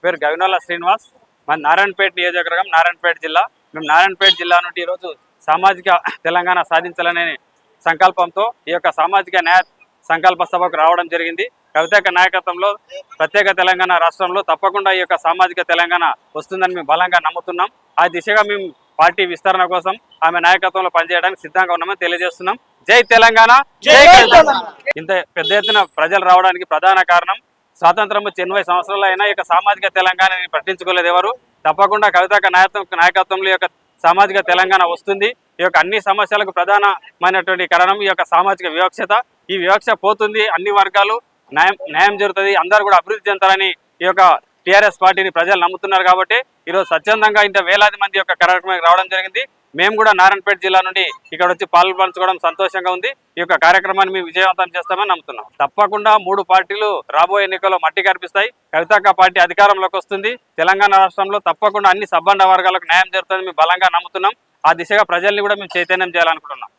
పేరు గవినోల శ్రీనివాస్. మన నారాయణపేట నియోజకవర్గం, నారాయణపేట జిల్లా. మేము నారాయణపేట జిల్లా నుండి ఈరోజు సామాజిక తెలంగాణ సాధించాలనే సంకల్పంతో ఈ యొక్క సామాజిక న్యాయ సంకల్ప సభకు రావడం జరిగింది. కవితక్క నాయకత్వంలో ప్రత్యేక తెలంగాణ రాష్ట్రంలో తప్పకుండా ఈ యొక్క సామాజిక తెలంగాణ వస్తుందని మేము బలంగా నమ్ముతున్నాం. ఆ దిశగా మేము పార్టీ విస్తరణ కోసం ఆమె నాయకత్వంలో పనిచేయడానికి సిద్ధంగా ఉన్నామని తెలియజేస్తున్నాం. జై తెలంగాణ, జై తెలంగాణ. ఇంత పెద్ద ఎత్తున ప్రజలు రావడానికి ప్రధాన కారణం స్వాతంత్రం వచ్చి 80 సంవత్సరాలు అయినా ఈ యొక్క సామాజిక తెలంగాణని పట్టించుకోలేదు ఎవరు. తప్పకుండా కవితక్క నాయకత్వంలో ఈ యొక్క సామాజిక తెలంగాణ వస్తుంది. ఈ యొక్క అన్ని సమస్యలకు ప్రధానమైనటువంటి కారణం ఈ యొక్క సామాజిక వివక్షత. ఈ వివక్ష పోతుంది, అన్ని వర్గాలు న్యాయం జరుగుతుంది, అందరూ కూడా అభివృద్ధి చెందాలని ఈ యొక్క టీఆర్ఎస్ పార్టీని ప్రజలు నమ్ముతున్నారు. కాబట్టి ఈరోజు స్వచ్ఛందంగా ఇంత వేలాది మంది యొక్క కార్యక్రమానికి రావడం జరిగింది. మేము కూడా నారాయణపేట జిల్లా నుండి ఇక్కడ వచ్చి పాల్పంచుకోవడం సంతోషంగా ఉంది. ఈ యొక్క కార్యక్రమాన్ని మేము విజయవంతం చేస్తామని నమ్ముతున్నాం. తప్పకుండా 3 పార్టీలు రాబోయే ఎన్నికల్లో మట్టి కనిపిస్తాయి. కవితక్క పార్టీ అధికారంలోకి వస్తుంది. తెలంగాణ రాష్ట్రంలో తప్పకుండా అన్ని సబ్బండ వర్గాలకు న్యాయం జరుగుతుందని మేము బలంగా నమ్ముతున్నాం. ఆ దిశగా ప్రజల్ని కూడా మేము చైతన్యం చేయాలనుకుంటున్నాం.